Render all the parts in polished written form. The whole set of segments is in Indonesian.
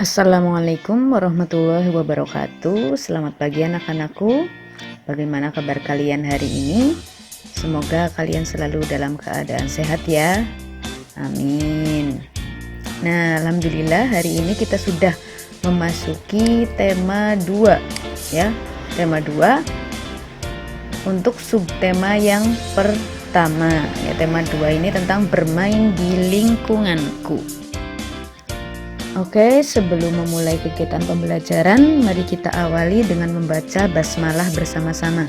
Assalamualaikum warahmatullahi wabarakatuh. Selamat pagi anak-anakku. Bagaimana kabar kalian hari ini? Semoga kalian selalu dalam keadaan sehat ya. Amin. Nah, alhamdulillah hari ini kita sudah memasuki tema 2 ya. Tema 2 untuk subtema yang pertama. Ya, tema 2 ini tentang bermain di lingkunganku. Oke, sebelum memulai kegiatan pembelajaran, mari kita awali dengan membaca basmalah bersama-sama.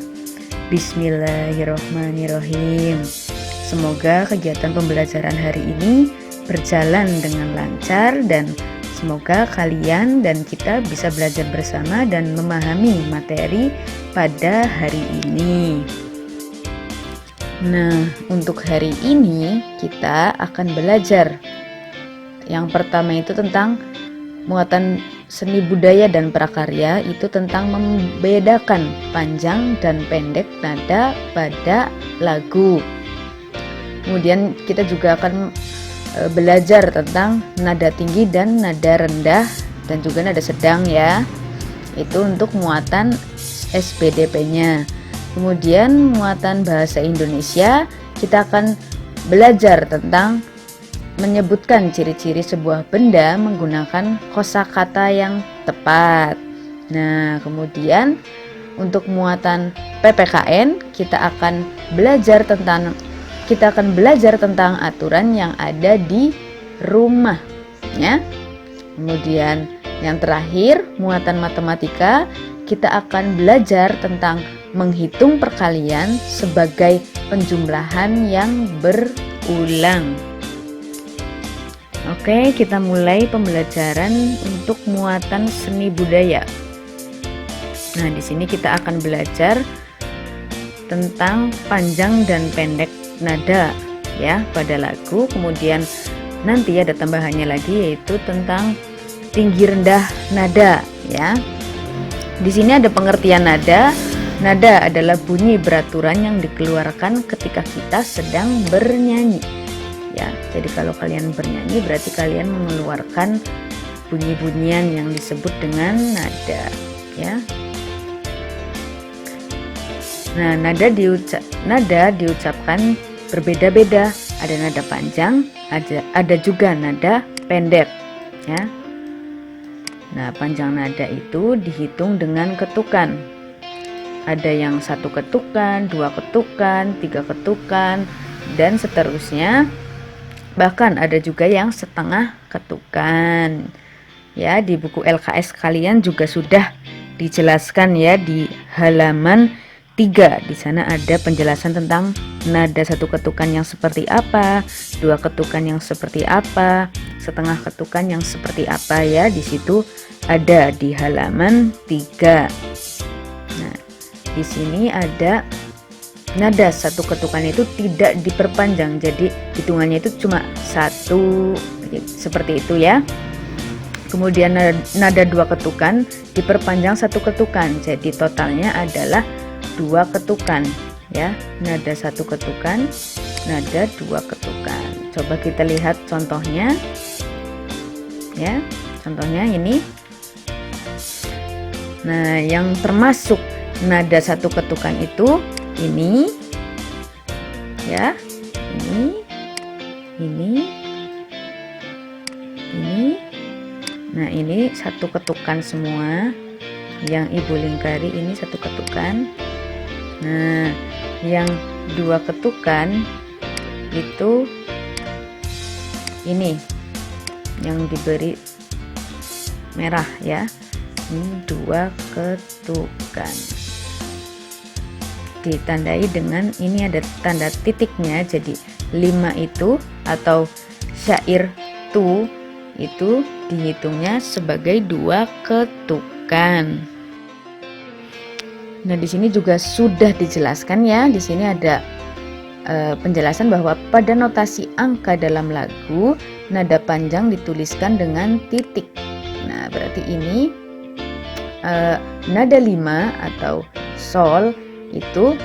Bismillahirrohmanirrohim. Semoga kegiatan pembelajaran hari ini berjalan dengan lancar dan semoga kalian dan kita bisa belajar bersama dan memahami materi pada hari ini. Nah, untuk hari ini kita akan belajar. Yang pertama itu tentang muatan seni budaya dan prakarya, itu tentang membedakan panjang dan pendek nada pada lagu. Kemudian kita juga akan belajar tentang nada tinggi dan nada rendah dan juga nada sedang ya. Itu untuk muatan SPDP-nya. Kemudian muatan bahasa Indonesia, kita akan belajar tentang menyebutkan ciri-ciri sebuah benda menggunakan kosakata yang tepat. Nah, kemudian untuk muatan PPKN kita akan belajar tentang aturan yang ada di rumah ya. Kemudian yang terakhir, muatan matematika, kita akan belajar tentang menghitung perkalian sebagai penjumlahan yang berulang. Oke, kita mulai pembelajaran untuk muatan seni budaya. Nah, di sini kita akan belajar tentang panjang dan pendek nada ya pada lagu. Kemudian nanti ada tambahannya lagi yaitu tentang tinggi rendah nada ya. Di sini ada pengertian nada. Nada adalah bunyi beraturan yang dikeluarkan ketika kita sedang bernyanyi. Ya, jadi kalau kalian bernyanyi berarti kalian mengeluarkan bunyi-bunyian yang disebut dengan nada ya. Nah, nada diucapkan berbeda-beda. Ada nada panjang, ada juga nada pendek ya. Nah, panjang nada itu dihitung dengan ketukan. Ada yang 1 ketukan, 2 ketukan, 3 ketukan dan seterusnya. Bahkan ada juga yang setengah ketukan. Ya, di buku LKS kalian juga sudah dijelaskan ya di halaman 3. Di sana ada penjelasan tentang nada 1 ketukan yang seperti apa, 2 ketukan yang seperti apa, setengah ketukan yang seperti apa ya. Di situ ada di halaman 3. Nah, di sini ada nada 1 ketukan itu tidak diperpanjang, jadi hitungannya itu cuma 1 seperti itu ya. Kemudian nada 2 ketukan diperpanjang 1 ketukan, jadi totalnya adalah 2 ketukan ya. Nada 1 ketukan, nada 2 ketukan. Coba kita lihat contohnya ya. Contohnya ini. Nah, yang termasuk nada 1 ketukan itu ini ya, ini. Nah, ini 1 ketukan semua. Yang ibu lingkari ini 1 ketukan. Nah, yang 2 ketukan itu ini yang diberi merah ya. Ini 2 ketukan. Ditandai dengan ini ada tanda titiknya, jadi 5 itu atau syair tu itu dihitungnya sebagai 2 ketukan. Nah, di sini juga sudah dijelaskan ya. Di sini ada penjelasan bahwa pada notasi angka dalam lagu, nada panjang dituliskan dengan titik. Nah, berarti ini nada 5 atau sol itu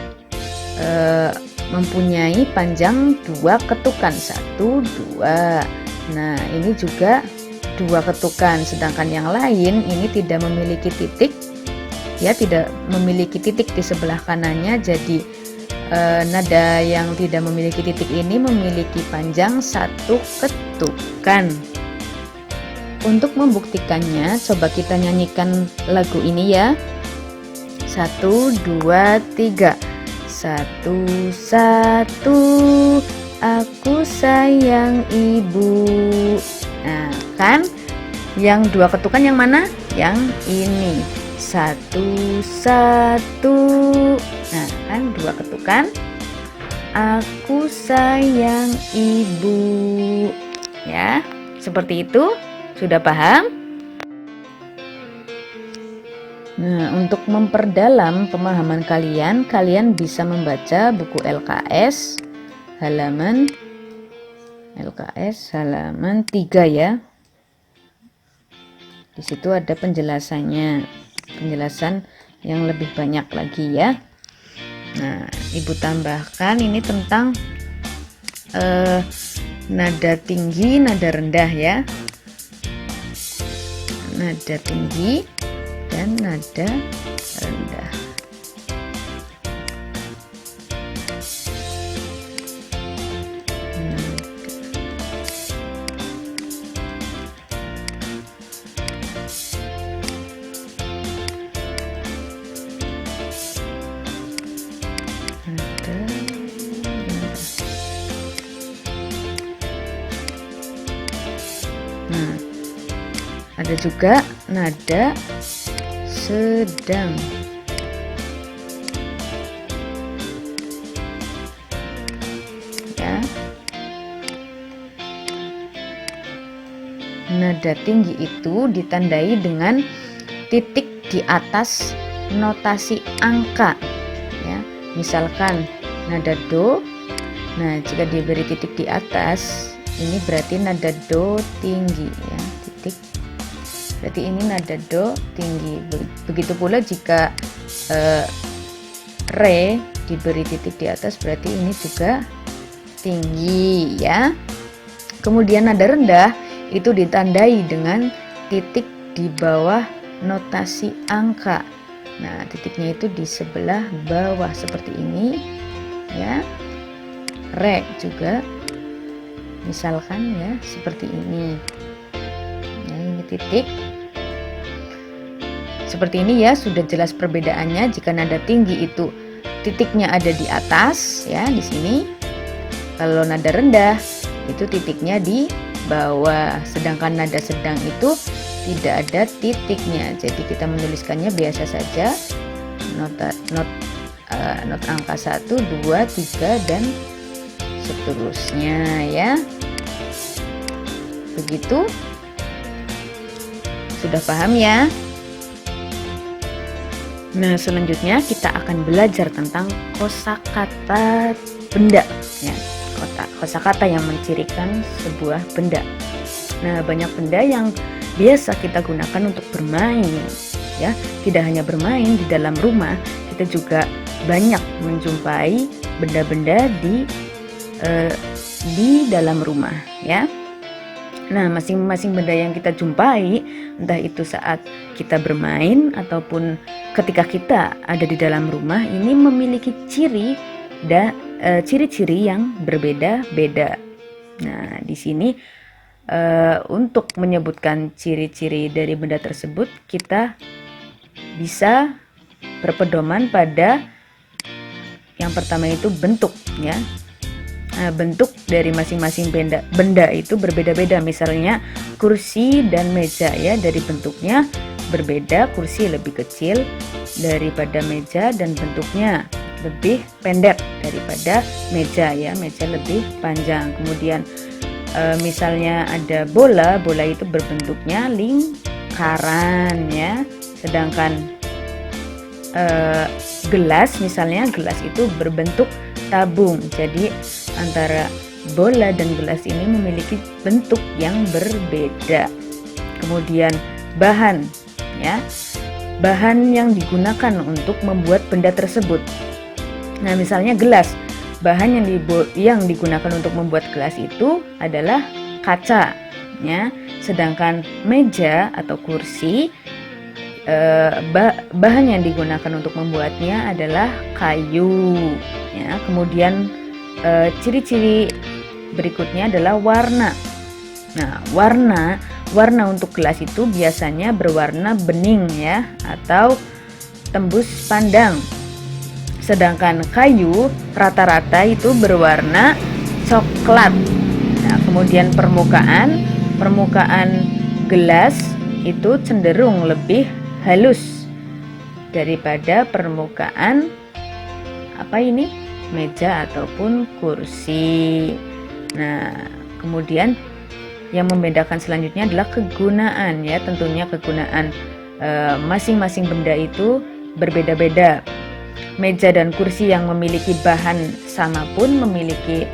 mempunyai panjang 2 ketukan, 1, 2. Nah, ini juga 2 ketukan, sedangkan yang lain ini tidak memiliki titik, ya, tidak memiliki titik di sebelah kanannya. Jadi nada yang tidak memiliki titik ini memiliki panjang 1 ketukan. Untuk membuktikannya, coba kita nyanyikan lagu ini ya. 1, 2, 3. 1, 1, aku sayang ibu. Nah, kan yang 2 ketukan yang mana? Yang ini. 1, 1. Nah, kan 2 ketukan. Aku sayang ibu. Ya, seperti itu. Sudah paham? Nah, untuk memperdalam pemahaman kalian, kalian bisa membaca buku LKS halaman 3 ya. Di situ ada penjelasannya, penjelasan yang lebih banyak lagi ya. Nah, Ibu tambahkan ini tentang nada tinggi, nada rendah ya. Nada tinggi dan nada rendah. Nah, ada juga nada sedang. Ya. Nada tinggi itu ditandai dengan titik di atas notasi angka. Ya. Misalkan nada do. Nah, jika diberi titik di atas, ini berarti nada do tinggi ya, titik. Berarti ini nada do tinggi. Begitu pula jika re diberi titik di atas, berarti ini juga tinggi ya. Kemudian nada rendah itu ditandai dengan titik di bawah notasi angka. Nah, titiknya itu di sebelah bawah seperti ini ya. Re juga misalkan ya seperti ini. Nah, ini titik. Seperti ini ya, sudah jelas perbedaannya. Jika nada tinggi itu titiknya ada di atas ya, di sini. Kalau nada rendah itu titiknya di bawah. Sedangkan nada sedang itu tidak ada titiknya. Jadi kita menuliskannya biasa saja. Not angka 1, 2, 3 dan seterusnya ya. Begitu. Sudah paham ya? Nah, selanjutnya kita akan belajar tentang kosakata benda ya. Kosakata yang mencirikan sebuah benda. Nah, banyak benda yang biasa kita gunakan untuk bermain ya. Tidak hanya bermain di dalam rumah, kita juga banyak menjumpai benda-benda di dalam rumah ya. Nah, masing-masing benda yang kita jumpai, entah itu saat kita bermain ataupun ketika kita ada di dalam rumah, ini memiliki ciri-ciri yang berbeda-beda. Nah, di sini untuk menyebutkan ciri-ciri dari benda tersebut, kita bisa berpedoman pada yang pertama itu bentuk ya. Bentuk dari masing-masing benda itu berbeda-beda. Misalnya kursi dan meja ya, dari bentuknya berbeda. Kursi lebih kecil daripada meja dan bentuknya lebih pendek daripada meja ya, meja lebih panjang. Kemudian misalnya ada bola itu berbentuknya lingkaran ya, sedangkan gelas, misalnya gelas itu berbentuk tabung. Jadi antara bola dan gelas ini memiliki bentuk yang berbeda. Kemudian bahan, ya, bahan yang digunakan untuk membuat benda tersebut. Nah, misalnya gelas, bahan yang digunakan untuk membuat gelas itu adalah kaca, ya. Sedangkan meja atau kursi, bahan yang digunakan untuk membuatnya adalah kayu, ya. Kemudian ciri-ciri berikutnya adalah warna. Nah, warna untuk gelas itu biasanya berwarna bening, ya, atau tembus pandang. Sedangkan kayu rata-rata itu berwarna coklat. Nah, kemudian permukaan gelas itu cenderung lebih halus daripada permukaan meja ataupun kursi. Nah, kemudian yang membedakan selanjutnya adalah kegunaan, ya. Tentunya kegunaan masing-masing benda itu berbeda-beda. Meja dan kursi yang memiliki bahan sama pun memiliki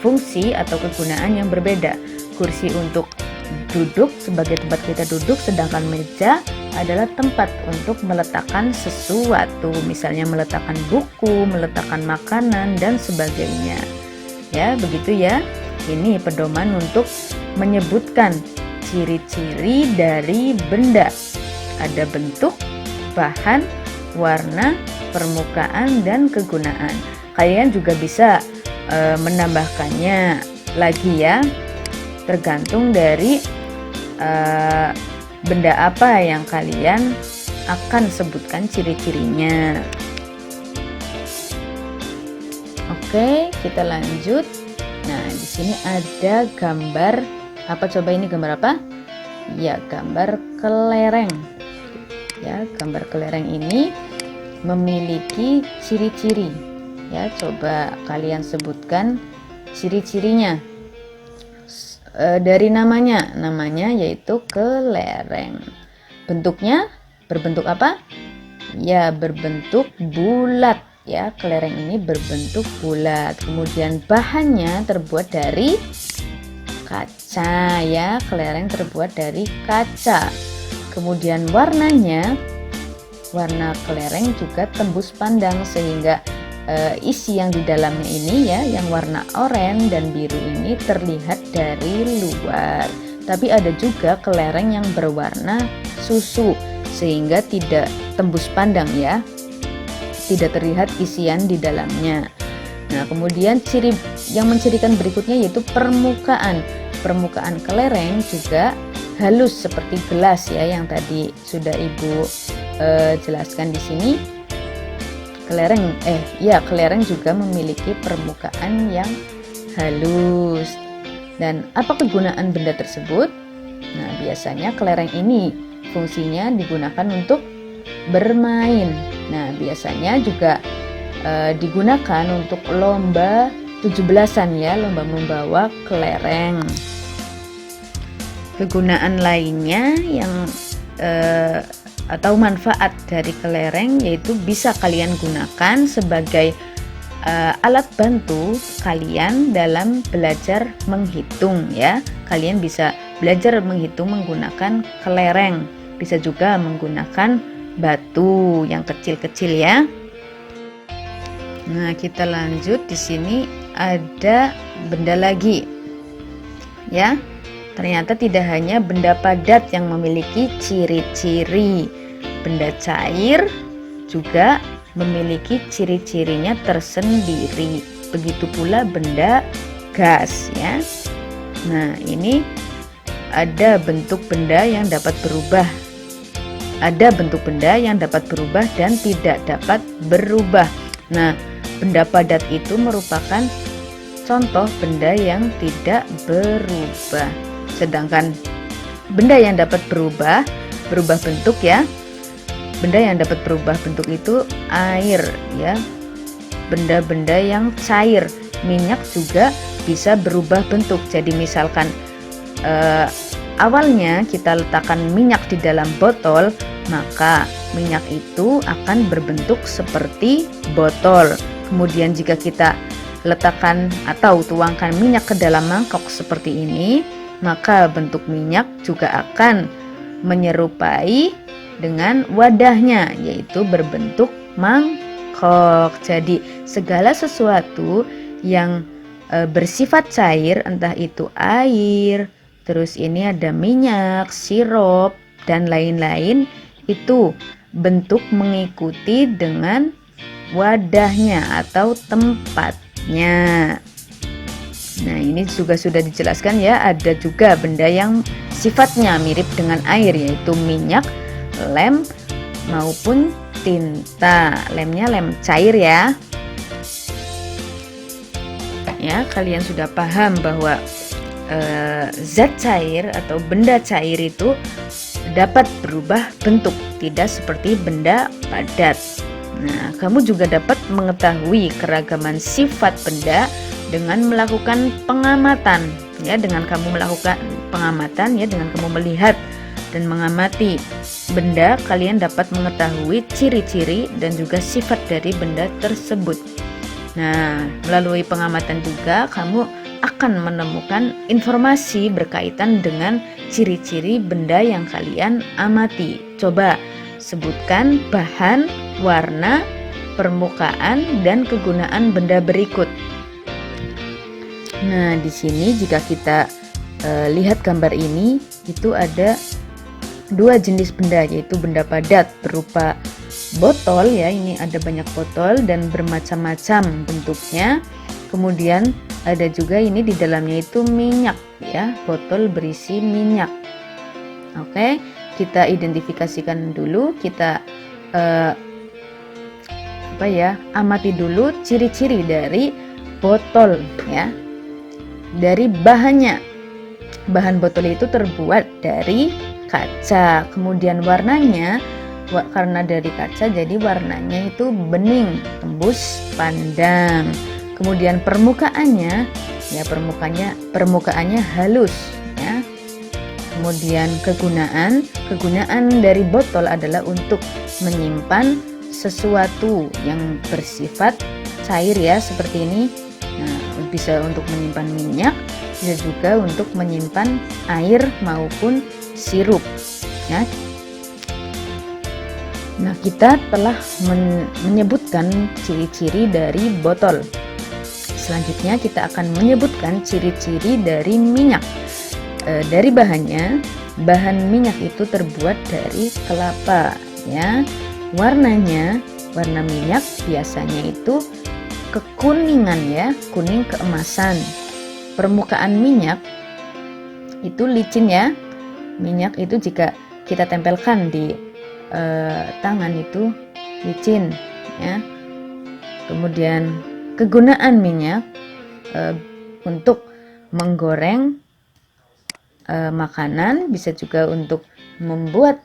fungsi atau kegunaan yang berbeda. Kursi untuk duduk sebagai tempat kita duduk, sedangkan meja adalah tempat untuk meletakkan sesuatu, misalnya meletakkan buku, meletakkan makanan dan sebagainya. Ya, begitu ya. Ini pedoman untuk menyebutkan ciri-ciri dari benda. Ada bentuk, bahan, warna, permukaan, dan kegunaan. Kalian juga bisa menambahkannya lagi, ya, tergantung dari benda apa yang kalian akan sebutkan ciri-cirinya. Oke, kita lanjut. Nah, di sini ada gambar apa? Coba ini gambar apa? Ya, gambar kelereng. Ya, gambar kelereng ini memiliki ciri-ciri. Ya, coba kalian sebutkan ciri-cirinya. Dari namanya yaitu kelereng. Bentuknya berbentuk apa? Ya, berbentuk bulat. Ya, kelereng ini berbentuk bulat. Kemudian bahannya terbuat dari kaca, ya. Kelereng terbuat dari kaca. Kemudian warna kelereng juga tembus pandang, sehingga isi yang di dalamnya ini, ya, yang warna oranye dan biru ini terlihat dari luar. Tapi ada juga kelereng yang berwarna susu, sehingga tidak tembus pandang, ya, tidak terlihat isian di dalamnya. Nah, kemudian ciri yang mencirikan berikutnya yaitu permukaan. Permukaan kelereng juga halus seperti gelas, ya, yang tadi sudah Ibu jelaskan di sini. Kelereng juga memiliki permukaan yang halus. Dan apa kegunaan benda tersebut? Nah, biasanya kelereng ini fungsinya digunakan untuk bermain. Nah, biasanya juga digunakan untuk lomba 17-an, ya, lomba membawa kelereng. Kegunaan lainnya yang atau manfaat dari kelereng yaitu bisa kalian gunakan sebagai alat bantu kalian dalam belajar menghitung, ya. Kalian bisa belajar menghitung menggunakan kelereng. Bisa juga menggunakan batu yang kecil-kecil, ya. Nah, kita lanjut. Di sini ada benda lagi, ya. Ternyata tidak hanya benda padat yang memiliki ciri-ciri. Benda cair juga memiliki ciri-cirinya tersendiri. Begitu pula benda gas, ya. Nah, ini ada bentuk benda yang dapat berubah. Ada bentuk benda yang dapat berubah dan tidak dapat berubah. Nah, benda padat itu merupakan contoh benda yang tidak berubah. Sedangkan benda yang dapat berubah bentuk, ya. Benda yang dapat berubah bentuk itu air, ya. Benda-benda yang cair, minyak juga bisa berubah bentuk. Jadi misalkan awalnya kita letakkan minyak di dalam botol, maka minyak itu akan berbentuk seperti botol. Kemudian jika kita letakkan atau tuangkan minyak ke dalam mangkok seperti ini, maka bentuk minyak juga akan menyerupai dengan wadahnya, yaitu berbentuk mangkok. Jadi segala sesuatu yang bersifat cair, entah itu air, terus ini ada minyak, sirup, dan lain-lain, itu bentuk mengikuti dengan wadahnya atau tempatnya. Nah, ini juga sudah dijelaskan ya, ada juga benda yang sifatnya mirip dengan air, yaitu minyak, lem, maupun tinta. Lemnya lem cair ya. Ya, kalian sudah paham bahwa zat cair atau benda cair itu dapat berubah bentuk, tidak seperti benda padat. Nah, kamu juga dapat mengetahui keragaman sifat benda dengan melakukan pengamatan. Ya, dengan kamu melakukan pengamatan, ya, dengan kamu melihat dan mengamati benda, kalian dapat mengetahui ciri-ciri dan juga sifat dari benda tersebut. Nah, melalui pengamatan juga kamu akan menemukan informasi berkaitan dengan ciri-ciri benda yang kalian amati. Coba sebutkan bahan, warna, permukaan, dan kegunaan benda berikut. Nah, di sini jika kita lihat gambar ini, itu ada dua jenis benda, yaitu benda padat berupa botol, ya, ini ada banyak botol dan bermacam-macam bentuknya. Kemudian ada juga ini di dalamnya itu minyak, ya, botol berisi minyak. Oke, kita identifikasikan dulu, kita amati dulu ciri-ciri dari botol, ya. Dari bahannya, bahan botol itu terbuat dari kaca. Kemudian warnanya, karena dari kaca jadi warnanya itu bening, tembus pandang. Kemudian permukaannya, ya, permukaannya halus, ya. Kemudian kegunaan dari botol adalah untuk menyimpan sesuatu yang bersifat cair, ya, seperti ini. Nah, bisa untuk menyimpan minyak, bisa juga untuk menyimpan air maupun sirup, ya. Nah, kita telah menyebutkan ciri-ciri dari botol. Selanjutnya kita akan menyebutkan ciri-ciri dari minyak. Dari bahannya, bahan minyak itu terbuat dari kelapa, ya. Warnanya, warna minyak biasanya itu kekuningan, ya, kuning keemasan. Permukaan minyak itu licin, ya. Minyak itu jika kita tempelkan di tangan itu licin, ya. Kemudian kegunaan minyak untuk menggoreng makanan, bisa juga untuk membuat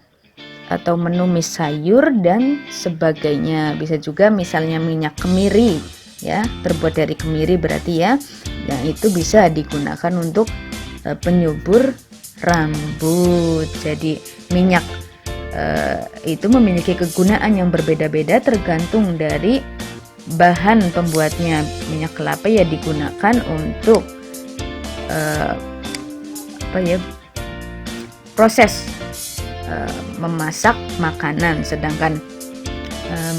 atau menumis sayur dan sebagainya. Bisa juga misalnya minyak kemiri, ya, terbuat dari kemiri berarti, ya. Yang itu bisa digunakan untuk penyubur rambut. Jadi minyak itu memiliki kegunaan yang berbeda-beda tergantung dari bahan pembuatnya. Minyak kelapa ya digunakan untuk proses memasak makanan, sedangkan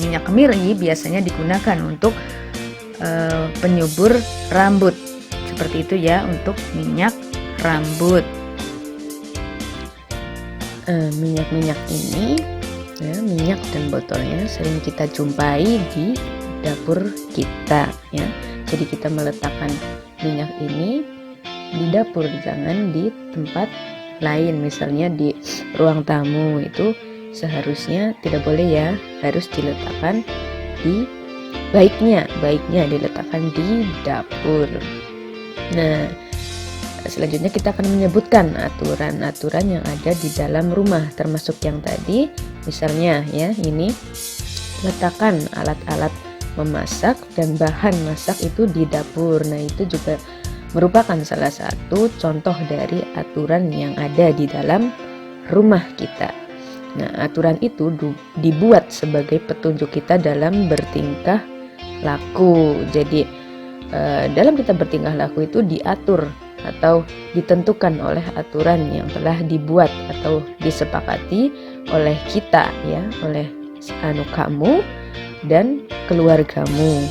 minyak kemiri biasanya digunakan untuk penyubur rambut, seperti itu, ya, untuk minyak rambut. Minyak-minyak ini, ya, minyak dan botolnya sering kita jumpai di dapur kita, ya. Jadi kita meletakkan minyak ini di dapur, jangan di tempat lain, misalnya di ruang tamu, itu seharusnya tidak boleh, ya, harus diletakkan di baiknya diletakkan di dapur. Nah, selanjutnya kita akan menyebutkan aturan-aturan yang ada di dalam rumah, termasuk yang tadi, misalnya, ya, ini letakkan alat-alat memasak dan bahan masak itu di dapur. Nah, itu juga merupakan salah satu contoh dari aturan yang ada di dalam rumah kita. Nah, aturan itu dibuat sebagai petunjuk kita dalam bertingkah laku. Jadi dalam kita bertingkah laku itu diatur atau ditentukan oleh aturan yang telah dibuat atau disepakati oleh kita, ya, oleh kamu dan keluargamu.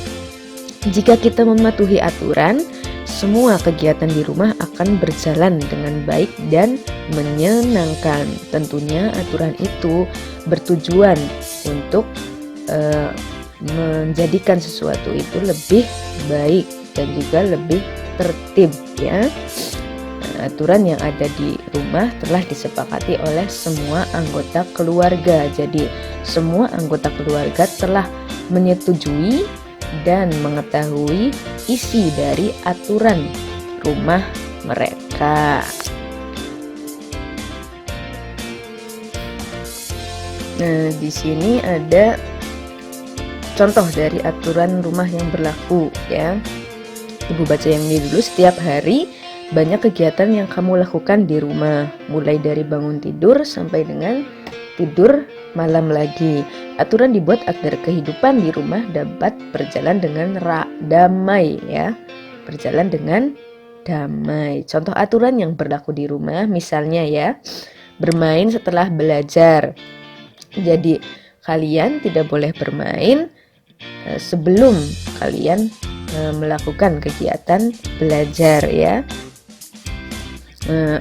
Jika kita mematuhi aturan, semua kegiatan di rumah akan berjalan dengan baik dan menyenangkan. Tentunya aturan itu bertujuan untuk menjadikan sesuatu itu lebih baik dan juga lebih tertib, ya. Aturan yang ada di rumah telah disepakati oleh semua anggota keluarga. Jadi semua anggota keluarga telah menyetujui dan mengetahui isi dari aturan rumah mereka. Nah, di sini ada contoh dari aturan rumah yang berlaku, ya. Ibu baca yang ini dulu. Setiap hari banyak kegiatan yang kamu lakukan di rumah, mulai dari bangun tidur sampai dengan tidur malam lagi. Aturan dibuat agar kehidupan di rumah dapat berjalan dengan damai, ya. Berjalan dengan damai. Contoh aturan yang berlaku di rumah, misalnya, ya, bermain setelah belajar. Jadi kalian tidak boleh bermain sebelum kalian melakukan kegiatan belajar, ya.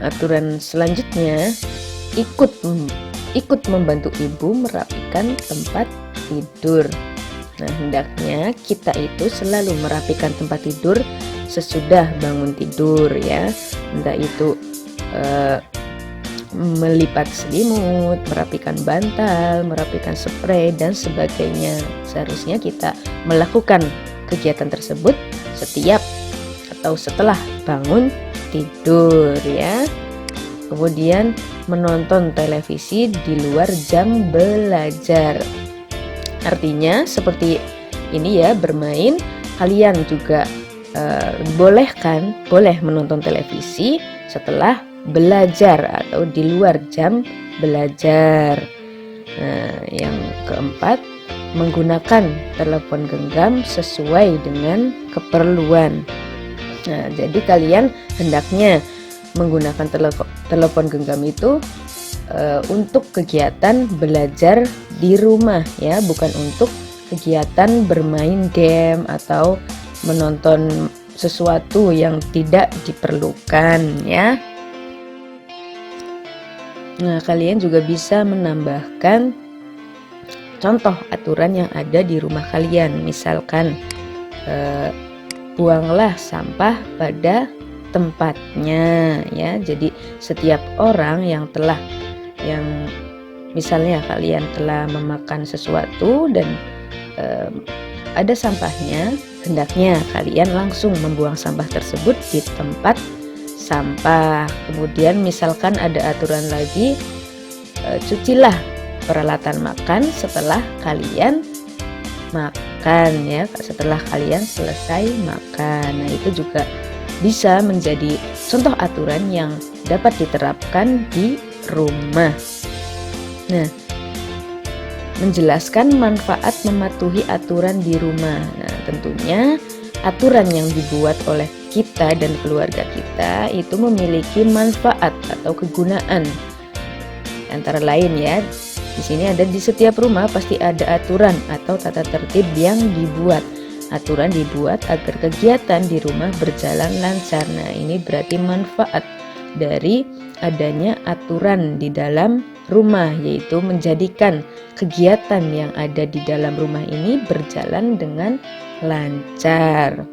Aturan selanjutnya, ikut membantu ibu merapikan tempat tidur. Nah, hendaknya kita itu selalu merapikan tempat tidur sesudah bangun tidur, ya. Entah itu melipat selimut, merapikan bantal, merapikan spray dan sebagainya. Seharusnya kita melakukan kegiatan tersebut setiap atau setelah bangun tidur, ya. Kemudian menonton televisi di luar jam belajar. Artinya seperti ini, ya, bermain. Kalian juga boleh menonton televisi setelah belajar atau di luar jam belajar. Nah, yang keempat, menggunakan telepon genggam sesuai dengan keperluan. Nah, jadi kalian hendaknya menggunakan telepon genggam itu untuk kegiatan belajar di rumah, ya, bukan untuk kegiatan bermain game atau menonton sesuatu yang tidak diperlukan, ya. Nah, kalian juga bisa menambahkan contoh aturan yang ada di rumah kalian. Misalkan buanglah sampah pada tempatnya, ya. Jadi setiap orang yang misalnya kalian telah memakan sesuatu dan ada sampahnya, hendaknya kalian langsung membuang sampah tersebut di tempat sampah. Kemudian misalkan ada aturan lagi, cucilah peralatan makan setelah kalian makan, ya, setelah kalian selesai makan. Nah, itu juga bisa menjadi contoh aturan yang dapat diterapkan di rumah. Nah, menjelaskan manfaat mematuhi aturan di rumah. Nah, tentunya aturan yang dibuat oleh kita dan keluarga kita itu memiliki manfaat atau kegunaan. Antara lain, ya, di sini ada di setiap rumah pasti ada aturan atau tata tertib yang dibuat. Aturan dibuat agar kegiatan di rumah berjalan lancar. Nah, ini berarti manfaat dari adanya aturan di dalam rumah, yaitu menjadikan kegiatan yang ada di dalam rumah ini berjalan dengan lancar.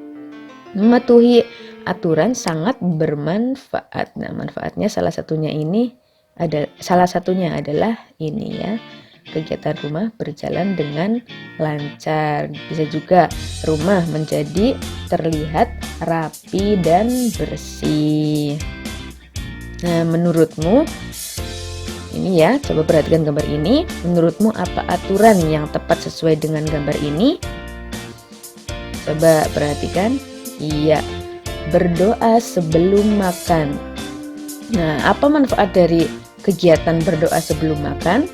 Mematuhi aturan sangat bermanfaat. Nah, manfaatnya salah satunya adalah ini, ya. Kegiatan rumah berjalan dengan lancar. Bisa juga rumah menjadi terlihat rapi dan bersih. Nah, menurutmu ini, ya, coba perhatikan gambar ini. Menurutmu apa aturan yang tepat sesuai dengan gambar ini? Coba perhatikan. Iya, berdoa sebelum makan. Nah, apa manfaat dari kegiatan berdoa sebelum makan?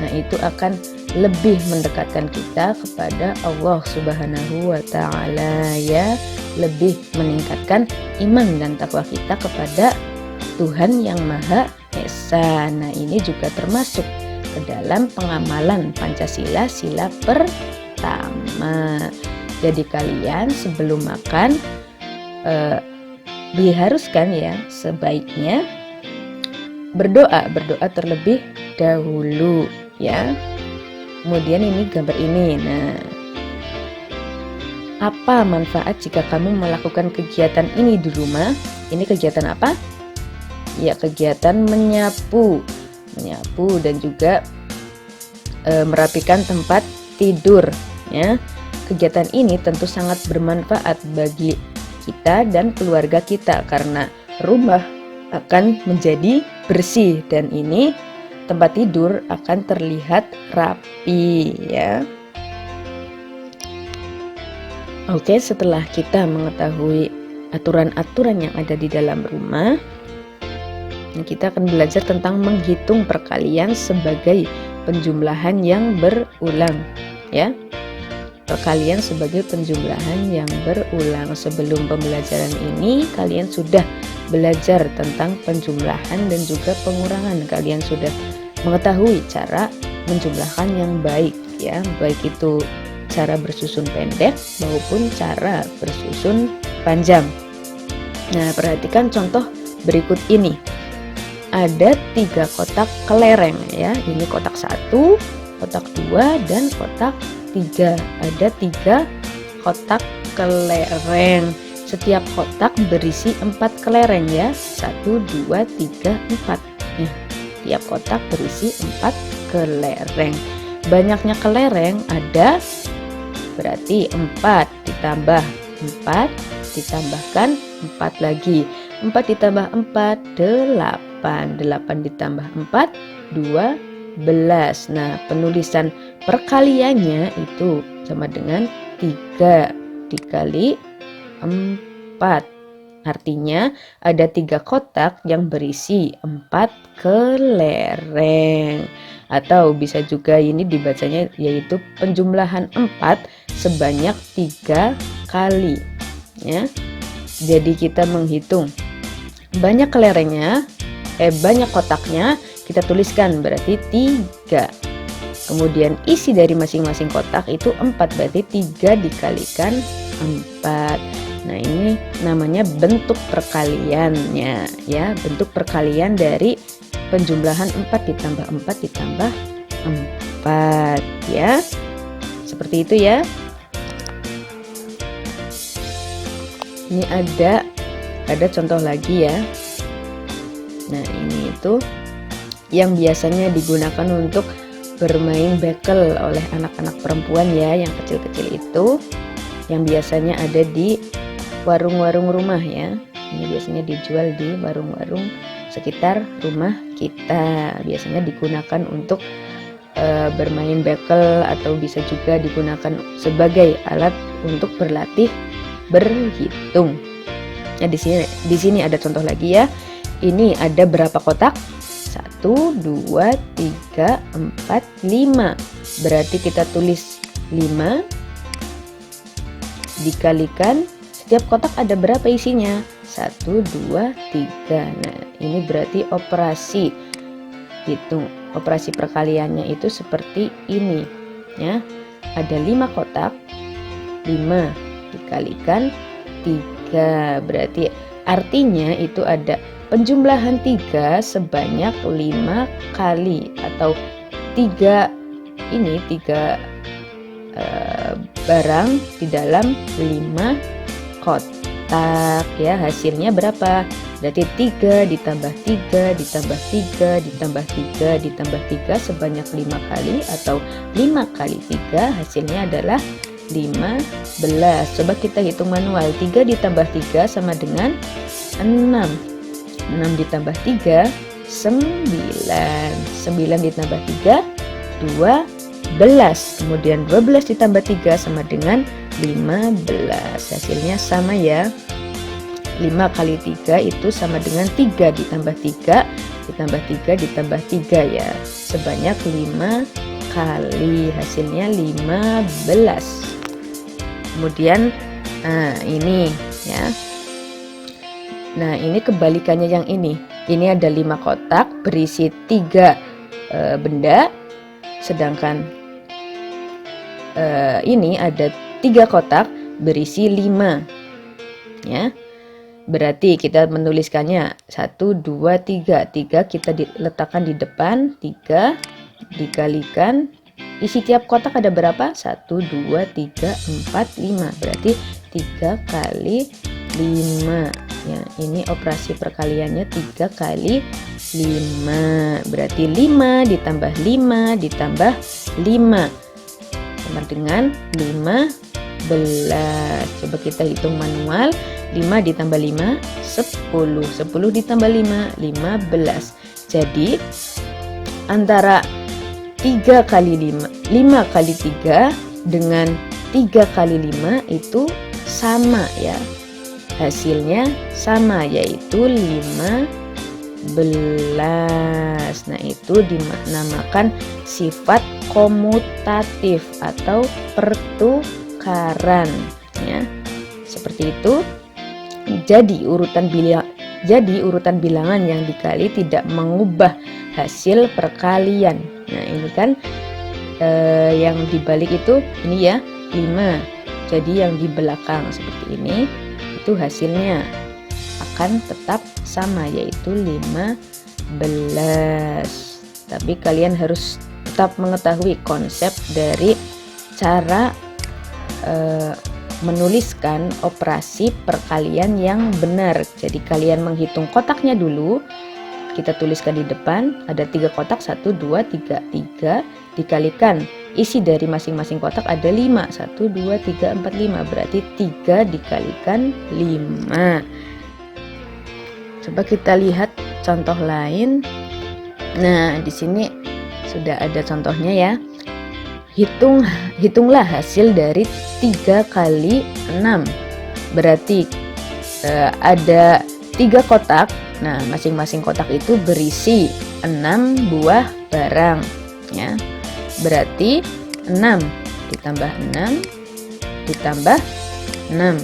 Nah, itu akan lebih mendekatkan kita kepada Allah Subhanahu wa Ta'ala, ya, lebih meningkatkan iman dan takwa kita kepada Tuhan yang Maha Esa. Nah, ini juga termasuk ke dalam pengamalan Pancasila sila pertama. Jadi kalian sebelum makan diharuskan, ya, sebaiknya berdoa terlebih dahulu, ya. Kemudian ini gambar ini. Nah, apa manfaat jika kamu melakukan kegiatan ini di rumah? Ini kegiatan apa? Ya, kegiatan menyapu dan juga merapikan tempat tidur, ya. Kegiatan ini tentu sangat bermanfaat bagi kita dan keluarga kita karena rumah akan menjadi bersih dan ini tempat tidur akan terlihat rapi, ya. Oke, setelah kita mengetahui aturan-aturan yang ada di dalam rumah, kita akan belajar tentang menghitung perkalian sebagai penjumlahan yang berulang, ya. Perkalian sebagai penjumlahan yang berulang. Sebelum pembelajaran ini kalian sudah belajar tentang penjumlahan dan juga pengurangan. Kalian sudah mengetahui cara menjumlahkan yang baik, ya, baik itu cara bersusun pendek maupun cara bersusun panjang. Nah, perhatikan contoh berikut ini. Ada 3 kotak kelereng, ya. Ini kotak 1, kotak 2, dan kotak 3. Ada 3 kotak kelereng. Setiap kotak berisi 4 kelereng, ya. 1, 2, 3, 4. Nah, tiap kotak berisi 4 kelereng. Banyaknya kelereng ada, berarti 4 ditambah 4 ditambahkan 4 lagi. 4 ditambah 4, 8. 8 ditambah 4, 12. Nah, penulisan perkaliannya itu sama dengan 3 dikali 4. Artinya ada 3 kotak yang berisi 4 kelereng. Atau bisa juga ini dibacanya yaitu penjumlahan 4 sebanyak 3 kali, ya. Jadi kita menghitung banyak kelerengnya, banyak kotaknya, kita tuliskan berarti 3. Kemudian isi dari masing-masing kotak itu 4, berarti 3 dikalikan 4. Nah, ini namanya bentuk perkaliannya, ya, bentuk perkalian dari penjumlahan 4 ditambah 4 ditambah 4, ya. Seperti itu, ya. Ini ada contoh lagi, ya. Nah, ini itu yang biasanya digunakan untuk bermain bekel oleh anak-anak perempuan, ya, yang kecil-kecil itu, yang biasanya ada di warung-warung rumah, ya. Ini biasanya dijual di warung-warung sekitar rumah kita. Biasanya digunakan untuk bermain bekel atau bisa juga digunakan sebagai alat untuk berlatih berhitung. Nah, di sini ada contoh lagi, ya. Ini ada berapa kotak? 1, 2, 3, 4, 5. Berarti kita tulis 5 dikalikan setiap kotak ada berapa isinya? 1, 2, 3. Nah, ini berarti operasi hitung. Operasi perkaliannya itu seperti ini, ya. Ada 5 kotak, 5 dikalikan 3. Berarti artinya itu ada penjumlahan 3 sebanyak 5 kali atau 3 barang di dalam 5 kotak, ya. Hasilnya berapa? Berarti 3 ditambah 3 ditambah 3 ditambah 3 ditambah 3 sebanyak 5 kali atau 5 kali 3 hasilnya adalah 15. Coba kita hitung manual. 3 ditambah 3 sama dengan 6. 6 ditambah 3 9. 9 ditambah 3 12. Kemudian 12 ditambah 3 sama dengan 15. Hasilnya sama, ya. 5 kali 3 itu sama dengan 3 ditambah 3 ditambah 3 ditambah 3, ya. Sebanyak 15. kali, hasilnya 15. Kemudian ini ya. Nah, ini kebalikannya yang ini. Ini ada 5 kotak berisi 3 benda, sedangkan ini ada 3 kotak berisi 5 ya. Berarti kita menuliskannya 1, 2, 3. 3 kita diletakkan di depan, 3 dikalikan isi tiap kotak ada berapa? 1, 2, 3, 4, 5. Berarti 3 kali 5 ya. Ini operasi perkaliannya 3 kali 5. Berarti 5 ditambah 5 ditambah 5 sama dengan 15. Coba kita hitung manual. 5 ditambah 5 10. 10 ditambah 5 15. Jadi antara 3 kali 5 kali 3 dengan 3 kali 5 itu sama ya. Hasilnya sama, yaitu 15. Nah, itu dinamakan sifat komutatif atau pertukaran ya. Seperti itu. Jadi urutan bilangan yang dikali tidak mengubah hasil perkalian. Nah, ini kan yang dibalik itu ini ya 5. Jadi yang di belakang seperti ini itu hasilnya akan tetap sama, yaitu 15. Tapi kalian harus tetap mengetahui konsep dari cara menuliskan operasi perkalian yang benar. Jadi kalian menghitung kotaknya dulu. Kita tuliskan di depan ada 3 kotak, 1, 2, 3. 3 dikalikan isi dari masing-masing kotak ada 5. 1, 2, 3, 4, 5. Berarti 3 dikalikan 5. Coba kita lihat contoh lain. Nah, di sini sudah ada contohnya ya. Hitunglah hasil dari 3 kali 6. Berarti ada 3 kotak. Nah, masing-masing kotak itu berisi 6 buah barang ya. Berarti 6 ditambah 6 ditambah 6.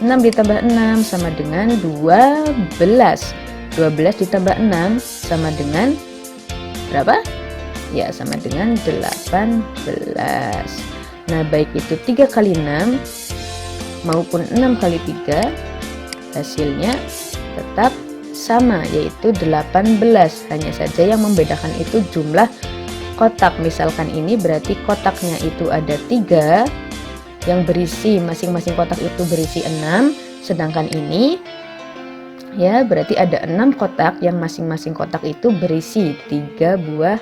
6 ditambah 6 sama dengan 12. 12 ditambah 6 sama dengan berapa? Ya, sama dengan 18. Nah, baik itu 3 kali 6 maupun 6 kali 3 hasilnya tetap sama, yaitu 18. Hanya saja yang membedakan itu jumlah kotak. Misalkan ini berarti kotaknya itu ada 3 yang berisi, masing-masing kotak itu berisi 6, sedangkan ini ya berarti ada 6 kotak yang masing-masing kotak itu berisi 3 buah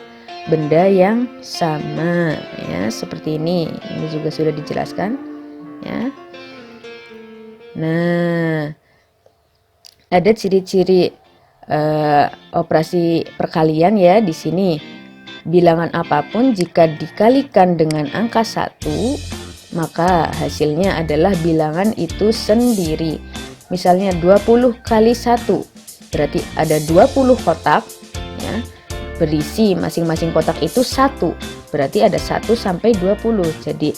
benda yang sama ya, seperti ini. Ini juga sudah dijelaskan ya. Nah, ada ciri-ciri operasi perkalian ya di sini. Bilangan apapun jika dikalikan dengan angka 1, maka hasilnya adalah bilangan itu sendiri. Misalnya 20 kali 1, berarti ada 20 kotak ya. Berisi masing-masing kotak itu 1, berarti ada 1 sampai 20. Jadi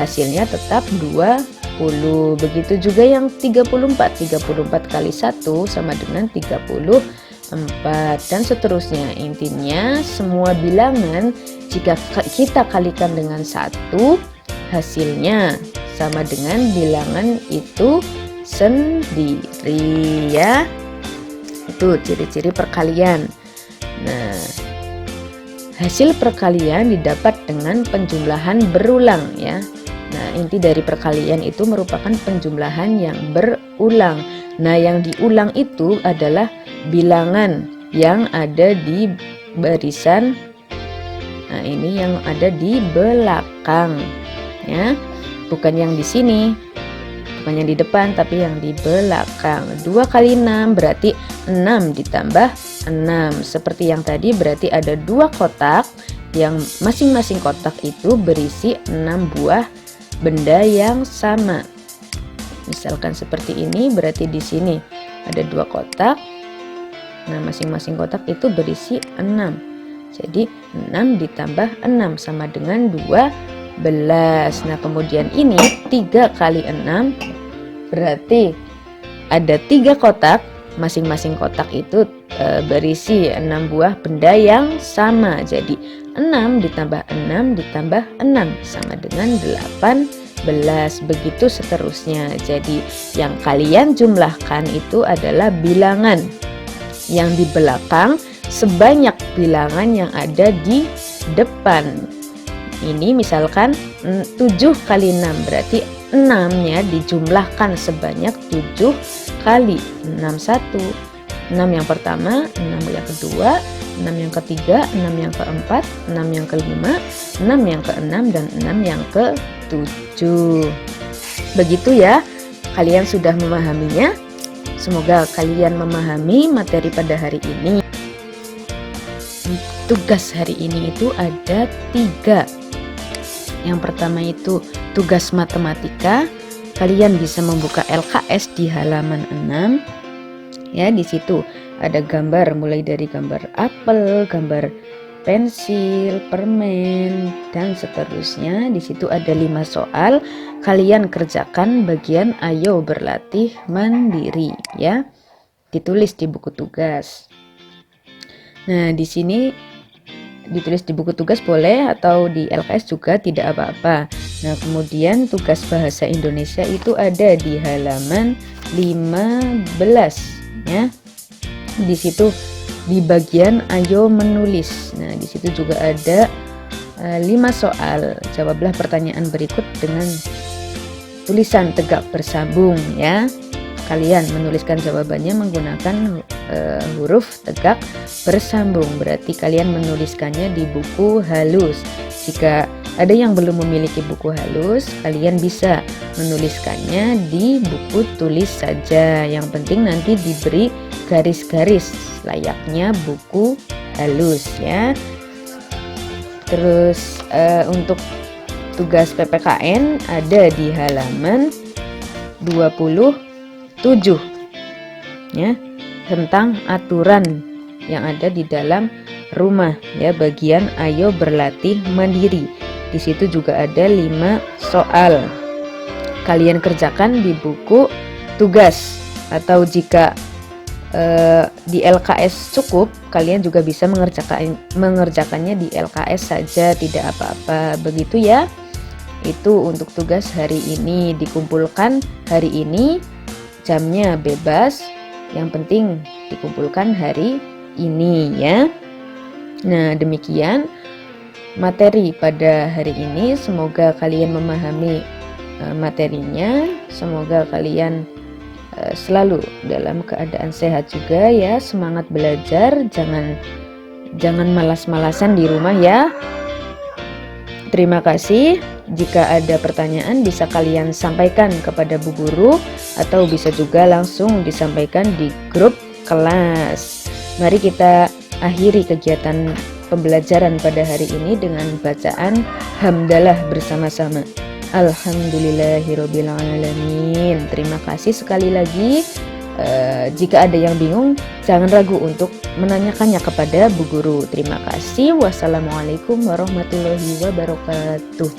hasilnya tetap 20. Begitu juga yang 34. 34 kali 1 sama dengan 34 dan seterusnya. Intinya semua bilangan jika kita kalikan dengan 1, hasilnya sama dengan bilangan itu sendiri ya. Itu ciri-ciri perkalian. Nah, hasil perkalian didapat dengan penjumlahan berulang ya. Nah, inti dari perkalian itu merupakan penjumlahan yang berulang. Nah, yang diulang itu adalah bilangan yang ada di barisan. Nah, ini yang ada di belakang ya. Bukan yang di sini. Bukan yang di depan, tapi yang di belakang. 2 kali 6 berarti 6 ditambah 6. Seperti yang tadi berarti ada 2 kotak yang masing-masing kotak itu berisi 6 buah benda yang sama. Misalkan seperti ini, berarti di sini ada 2 kotak. Nah, masing-masing kotak itu berisi 6. Jadi 6 ditambah 6 sama dengan 12. Nah, kemudian ini 3 kali 6 berarti ada 3 kotak. Masing-masing kotak itu berisi 6 buah benda yang sama. Jadi 6 ditambah 6 ditambah 6 sama dengan 18. Begitu seterusnya. Jadi yang kalian jumlahkan itu adalah bilangan yang di belakang sebanyak bilangan yang ada di depan. Ini misalkan 7 kali 6 berarti 6-nya dijumlahkan sebanyak 7 kali. 6 1, 6 yang pertama, 6 yang kedua, 6 yang ketiga, 6 yang keempat, 6 yang kelima, 6 yang keenam, dan 6 yang ketujuh. Begitu ya, kalian sudah memahaminya. Semoga kalian memahami materi pada hari ini. Tugas hari ini itu ada 3. Yang pertama itu tugas matematika. Kalian bisa membuka LKS di halaman 6. Ya, di situ ada gambar mulai dari gambar apel, gambar pensil, permen, dan seterusnya. Di situ ada 5 soal. Kalian kerjakan bagian ayo berlatih mandiri ya. Ditulis di buku tugas. Nah, di sini ditulis di buku tugas boleh atau di LKS juga tidak apa-apa. Nah, kemudian tugas bahasa Indonesia itu ada di halaman 15 ya. Di situ di bagian ayo menulis. Nah, di situ juga ada 5 soal. Jawablah pertanyaan berikut dengan tulisan tegak bersambung ya. Kalian menuliskan jawabannya menggunakan huruf tegak bersambung. Berarti kalian menuliskannya di buku halus. Jika ada yang belum memiliki buku halus, kalian bisa menuliskannya di buku tulis saja. Yang penting nanti diberi garis-garis layaknya buku halus ya. Terus untuk tugas PPKN ada di halaman 27 ya, tentang aturan yang ada di dalam rumah ya, bagian ayo berlatih mandiri. Di situ juga ada 5 soal. Kalian kerjakan di buku tugas, atau jika di LKS cukup, kalian juga bisa mengerjakannya di LKS saja, tidak apa-apa. Begitu ya. Itu untuk tugas hari ini. Dikumpulkan hari ini, jamnya bebas, yang penting dikumpulkan hari ini ya. Nah, demikian materi pada hari ini. Semoga kalian memahami materinya. Semoga kalian selalu dalam keadaan sehat juga ya. Semangat belajar, jangan malas-malasan di rumah ya. Terima kasih. Jika ada pertanyaan bisa kalian sampaikan kepada Bu Guru, atau bisa juga langsung disampaikan di grup kelas. Mari kita akhiri kegiatan pembelajaran pada hari ini dengan bacaan hamdalah bersama-sama. Alhamdulillahirobbilalamin. Terima kasih sekali lagi. Jika ada yang bingung, jangan ragu untuk menanyakannya kepada Bu Guru. Terima kasih. Wassalamualaikum warahmatullahi wabarakatuh.